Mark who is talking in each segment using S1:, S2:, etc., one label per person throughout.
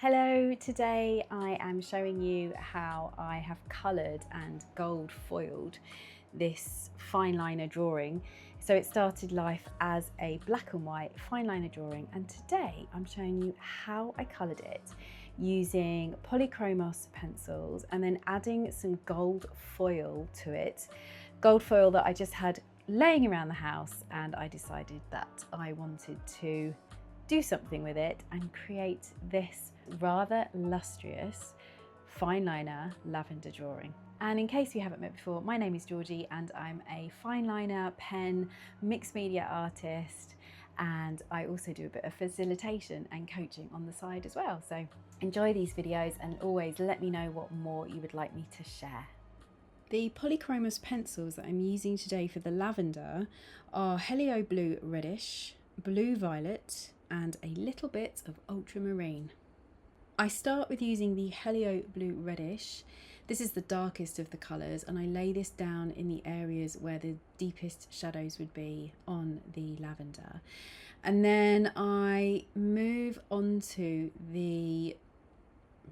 S1: Hello, today I am showing you how I have coloured and gold foiled this fine liner drawing. So it started life as a black and white fine liner drawing, and today I'm showing you how I coloured it using Polychromos pencils and then adding some gold foil to it. Gold foil that I just had laying around the house, and I decided that I wanted to do something with it and create this rather lustrous fine liner lavender drawing. And in case you haven't met before, my name is Georgie and I'm a fine liner, pen, mixed media artist, and I also do a bit of facilitation and coaching on the side as well. So enjoy these videos and always let me know what more you would like me to share. The Polychromos pencils that I'm using today for the lavender are Helio Blue Reddish, Blue Violet, and a little bit of ultramarine. I start with using the Helio Blue Reddish. This is the darkest of the colours, and I lay this down in the areas where the deepest shadows would be on the lavender. And then I move on to the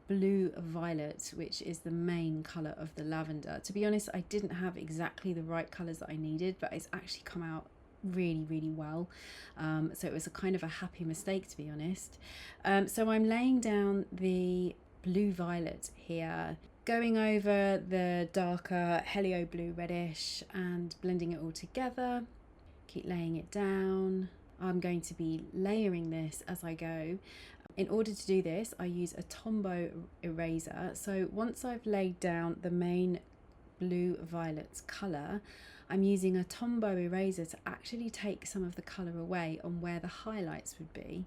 S1: Blue Violet, which is the main colour of the lavender. To be honest, I didn't have exactly the right colours that I needed, but it's actually come out really well, so it was a kind of a happy mistake, to be honest. So I'm laying down the Blue Violet here, going over the darker Helio Blue Reddish and blending it all together. Keep laying it down. I'm going to be layering this as I go. In order to do this, I use a Tombow eraser. So once I've laid down the main Blue Violet's colour, I'm using a Tombow eraser to actually take some of the colour away on where the highlights would be.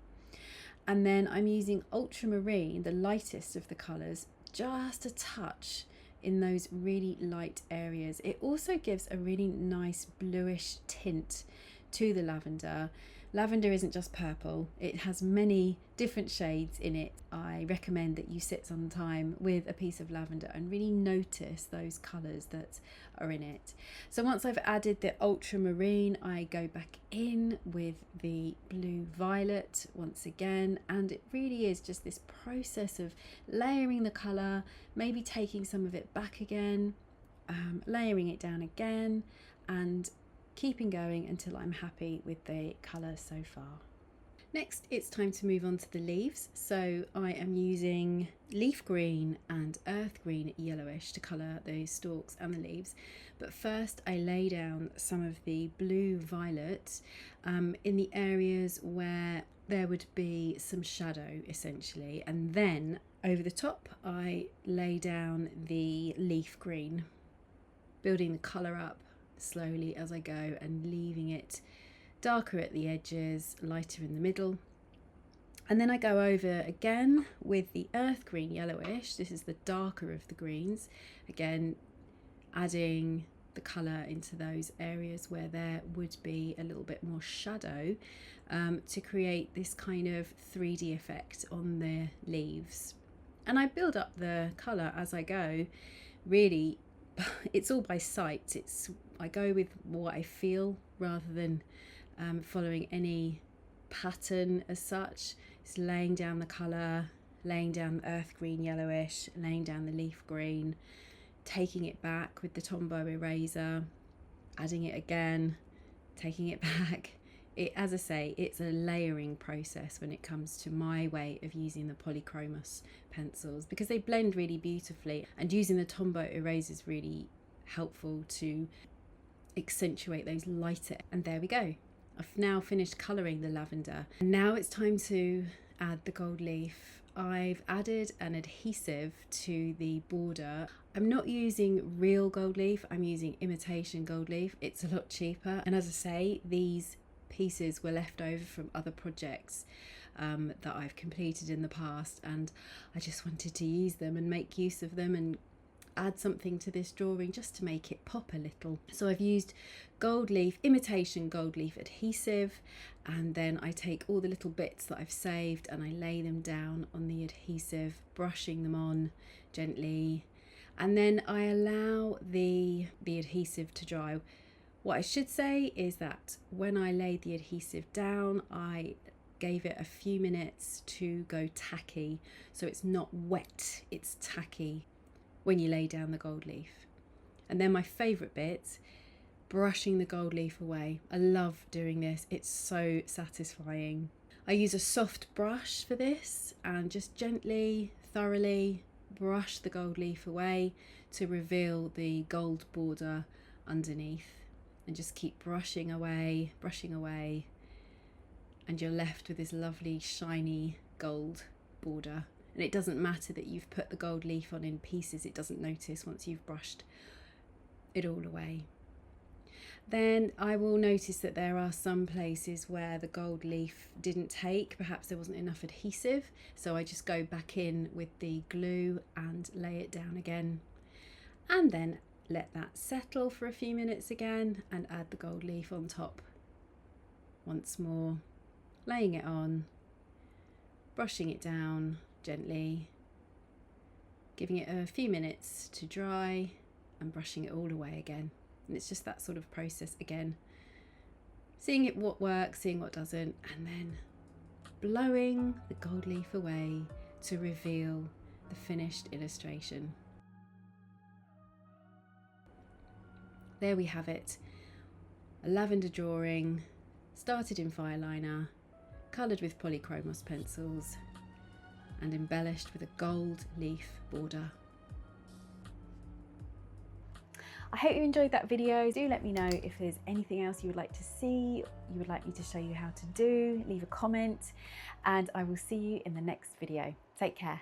S1: And then I'm using ultramarine, the lightest of the colours, just a touch in those really light areas. It also gives a really nice bluish tint to the lavender. Lavender isn't just purple, it has many different shades in it. I recommend that you sit some time with a piece of lavender and really notice those colours that are in it. So once I've added the ultramarine, I go back in with the blue violet once again, and it really is just this process of layering the colour, maybe taking some of it back again, layering it down again, and keeping going until I'm happy with the colour so far. Next, it's time to move on to the leaves. So I am using leaf green and earth green yellowish to colour the stalks and the leaves. But first I lay down some of the blue violet in the areas where there would be some shadow essentially. And then over the top I lay down the leaf green, building the colour up slowly as I go and leaving it darker at the edges, lighter in the middle. And then I go over again with the earth green yellowish. This is the darker of the greens, again adding the colour into those areas where there would be a little bit more shadow, to create this kind of 3D effect on the leaves. And I build up the colour as I go. Really, it's all by sight. I go with what I feel rather than following any pattern as such. It's laying down the colour, laying down the earth green yellowish, laying down the leaf green, taking it back with the Tombow eraser, adding it again, taking it back. As I say, it's a layering process when it comes to my way of using the Polychromos pencils, because they blend really beautifully, and using the Tombow eraser is really helpful to accentuate those lighter. And there we go. I've now finished colouring the lavender, and now it's time to add the gold leaf. I've added an adhesive to the border. I'm not using real gold leaf, I'm using imitation gold leaf. It's a lot cheaper, and as I say, these pieces were left over from other projects that I've completed in the past, and I just wanted to use them and make use of them and add something to this drawing just to make it pop a little. So I've used gold leaf, imitation gold leaf adhesive, and then I take all the little bits that I've saved and I lay them down on the adhesive, brushing them on gently, and then I allow the adhesive to dry. What I should say is that when I laid the adhesive down, I gave it a few minutes to go tacky, so it's not wet, it's tacky when you lay down the gold leaf. And then my favourite bit, brushing the gold leaf away. I love doing this, it's so satisfying. I use a soft brush for this and just gently, thoroughly brush the gold leaf away to reveal the gold border underneath, and just keep brushing away, and you're left with this lovely shiny gold border. And it doesn't matter that you've put the gold leaf on in pieces, it doesn't notice once you've brushed it all away. Then I will notice that there are some places where the gold leaf didn't take, perhaps there wasn't enough adhesive, so I just go back in with the glue and lay it down again, and then let that settle for a few minutes again and add the gold leaf on top once more, laying it on, brushing it down gently, giving it a few minutes to dry and brushing it all away again. And it's just that sort of process again, seeing what works, seeing what doesn't, and then blowing the gold leaf away to reveal the finished illustration. There we have it, a lavender drawing, started in Fineliner, coloured with Polychromos pencils, and embellished with a gold leaf border. I hope you enjoyed that video. Do let me know if there's anything else you would like to see, you would like me to show you how to do, leave a comment, and I will see you in the next video. Take care.